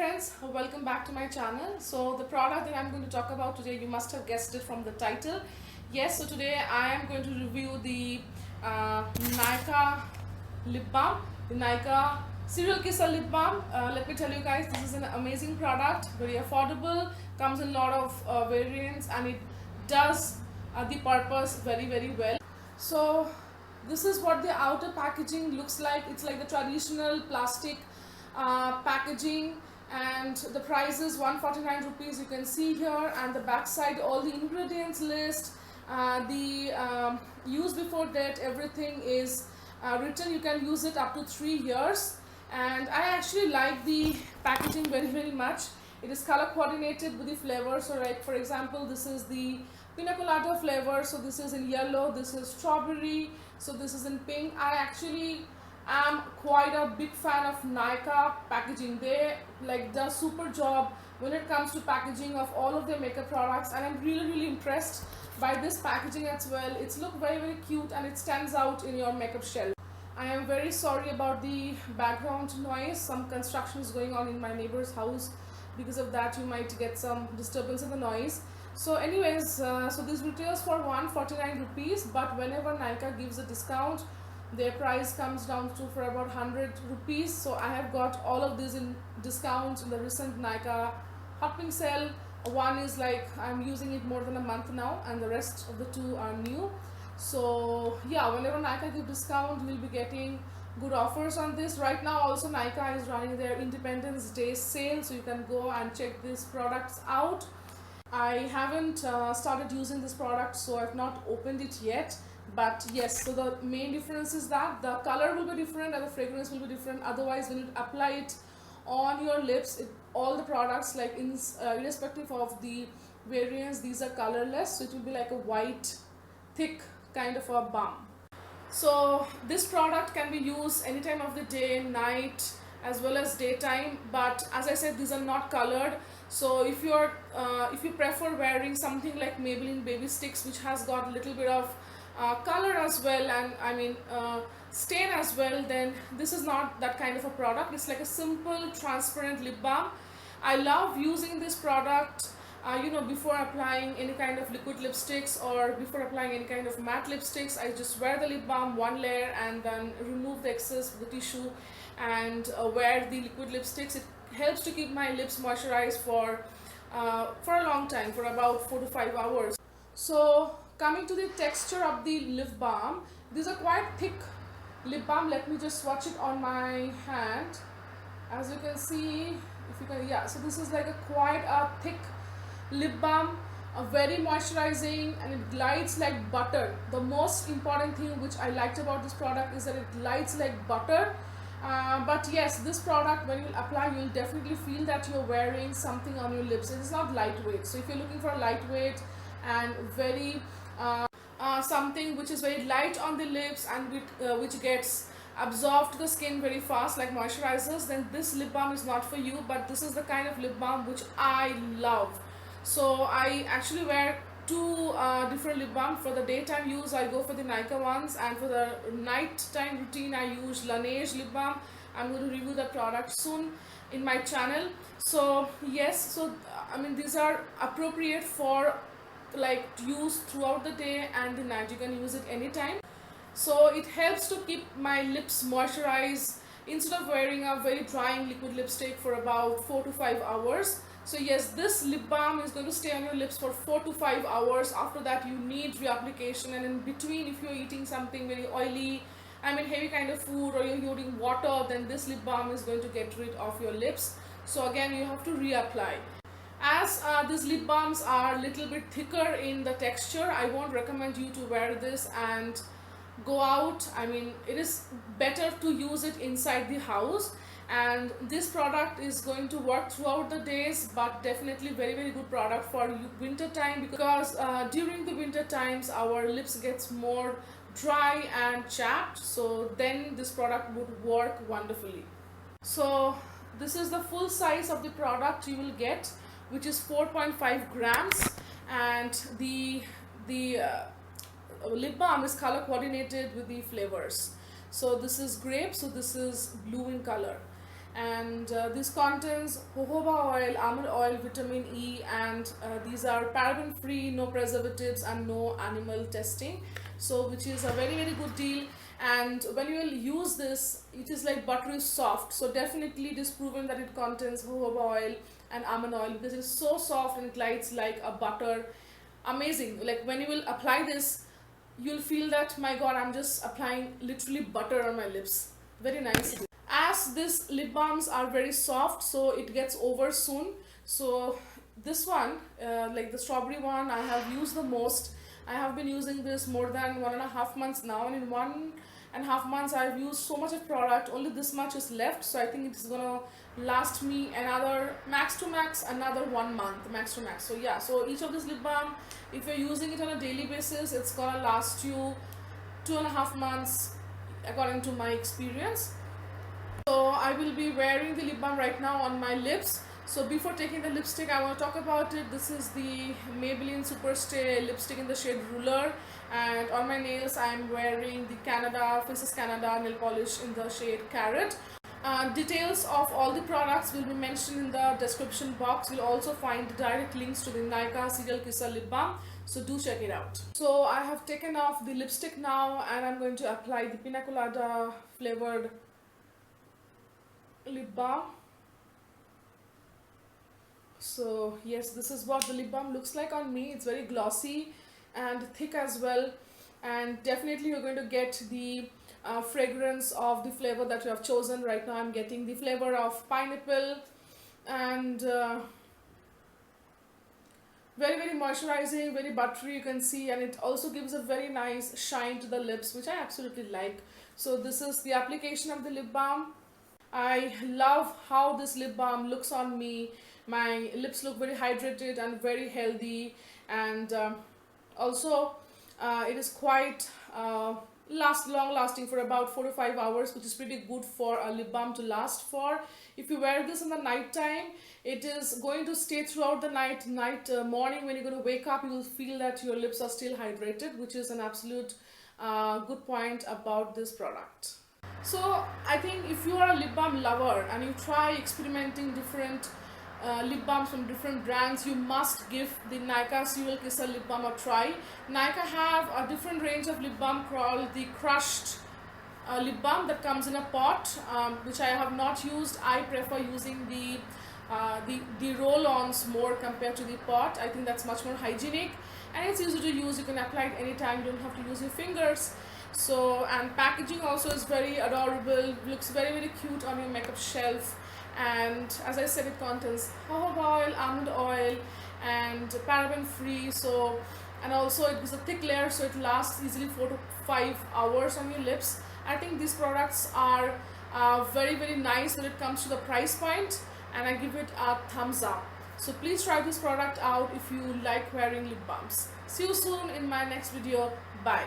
friends, welcome back to my channel. So the product that I'm going to talk about today, you must have guessed it from the title. Yes, so today I am going to review the Nykaa lip balm, the Nykaa Serial Kisser lip balm. Let me tell you guys, this is an amazing product, very affordable, comes in a lot of variants, and it does the purpose very well. So this is what the outer packaging looks like. It's like the traditional plastic packaging, and the price is 149 rupees. You can see here, and the back side all the ingredients list, the use before date, everything is written. You can use it up to 3 years, and I actually like the packaging very much. It is color coordinated with the flavor. So like for example, this is the pina colada flavor, so this is in yellow, this is strawberry, so this is in pink. I actually am quite a big fan of Nykaa packaging. They like does super job when it comes to packaging of all of their makeup products, and I'm really impressed by this packaging as well. It's look very cute, and it stands out in your makeup shelf. I am very sorry about the background noise. Some construction is going on in my neighbor's house. Because of that, you might get some disturbance in the noise. So anyways, so this retails for 149 rupees, but whenever Nykaa gives a discount, their price comes down to for about 100 rupees. So I have got all of these in discounts in the recent Nykaa Hot Pink sale. One is like I'm using it more than a month now, and the rest of the two are new. So yeah, whenever Nykaa gives discount, we'll be getting good offers on this. Right now also Nykaa is running their Independence Day sale, so you can go and check these products out. I haven't started using this product, so I've not opened it yet, but yes, so the main difference is that the color will be different and the fragrance will be different. Otherwise, when you apply it on your lips, all the products, like irrespective of the variants, these are colorless, so it will be like a white thick kind of a balm. So this product can be used any time of the day, night, as well as daytime, but as I said, these are not colored. So if you prefer wearing something like Maybelline Baby Sticks, which has got a little bit of color as well, and I mean stain as well, then this is not that kind of a product. It's like a simple transparent lip balm. I love using this product before applying any kind of liquid lipsticks or before applying any kind of matte lipsticks. I just wear the lip balm one layer and then remove the excess with the tissue and wear the liquid lipsticks. It helps to keep my lips moisturized for a long time, for about 4 to 5 hours. So coming to the texture of the lip balm, these are quite thick lip balm. Let me just swatch it on my hand. As you can see, if you can, yeah, so this is like a quite a thick lip balm, very moisturizing, and it glides like butter. The most important thing which I liked about this product is that it glides like butter. But yes, this product, when you apply, you'll definitely feel that you're wearing something on your lips. It is not lightweight. So if you're looking for a lightweight and very something which is very light on the lips and which gets absorbed to the skin very fast like moisturizers, then this lip balm is not for you. But this is the kind of lip balm which I love. So I actually wear two different lip balm. For the daytime use, I go for the Nykaa ones, and for the nighttime routine, I use Laneige lip balm. I'm going to review the product soon in my channel. So yes, so I mean these are appropriate for like use throughout the day and the night. You can use it anytime. So it helps to keep my lips moisturized instead of wearing a very drying liquid lipstick for about 4 to 5 hours. So yes, this lip balm is going to stay on your lips for 4 to 5 hours. After that, you need reapplication, and in between, if you're eating something very oily, I mean heavy kind of food, or you're using water, then this lip balm is going to get rid of your lips. So again, you have to reapply. As these lip balms are a little bit thicker in the texture, I won't recommend you to wear this and go out. I mean, it is better to use it inside the house, and this product is going to work throughout the days, but definitely very good product for winter time, because during the winter times our lips gets more dry and chapped, so then this product would work wonderfully. So this is the full size of the product you will get, which is 4.5 grams, and the lip balm is color coordinated with the flavors. So this is grape, so this is blue in color. and this contains jojoba oil, almond oil, vitamin E, and these are paraben free, no preservatives and no animal testing, so which is a very very good deal. And when you will use this, it is like buttery soft, so definitely it is proven that it contains jojoba oil and almond oil because it is so soft and it glides like a butter. Amazing. Like when you will apply this, you'll feel that, my god, I'm just applying literally butter on my lips. Very nice. As this lip balms are very soft, so it gets over soon. So this one, like the strawberry one, I have used the most. I have been using this more than 1.5 months now, and in 1.5 months I've used so much of product. Only this much is left, so I think it is gonna last me another max to max another 1 month, max to max. So yeah, so each of this lip balm, if you're using it on a daily basis, it's gonna last you 2.5 months according to my experience. So I will be wearing the lip balm right now on my lips. So before taking the lipstick, I want to talk about it. This is the Maybelline Superstay lipstick in the shade Ruler, and on my nails I am wearing the Princess Canada nail polish in the shade Carrot. Details of all the products will be mentioned in the description box. You'll also find direct links to the Nykaa Serial Kisser lip balm, so do check it out. So I have taken off the lipstick now, and I'm going to apply the Pina Colada flavored lip balm. So yes, this is what the lip balm looks like on me. It's very glossy and thick as well, and definitely you're going to get the fragrance of the flavor that you have chosen. Right now I'm getting the flavor of pineapple, and very very moisturizing, very buttery, you can see, and it also gives a very nice shine to the lips, which I absolutely like. So this is the application of the lip balm. I love how this lip balm looks on me. My lips look very hydrated and very healthy, and also it is quite long lasting for about 4 to 5 hours, which is pretty good for a lip balm to last for. If you wear this in the night time, it is going to stay throughout the night. Morning, when you're going to wake up, you will feel that your lips are still hydrated, which is an absolute good point about this product. So I think if you are a lip balm lover and you try experimenting different lip balms from different brands, you must give the Nykaa Serial Kisser lip balm a try. Nykaa have a different range of lip balm called the crushed lip balm that comes in a pot, which I have not used. I prefer using the roll-ons more compared to the pot. I think that's much more hygienic and it's easy to use. You can apply it anytime, you don't have to use your fingers. So, and packaging also is very adorable, looks very very cute on your makeup shelf. And as I said, it contains jojoba oil, almond oil, and paraben free. So, and also it is a thick layer, so it lasts easily 4 to 5 hours on your lips. I think these products are very very nice when it comes to the price point, and I give it a thumbs up. So please try this product out if you like wearing lip balms. See you soon in my next video. Bye.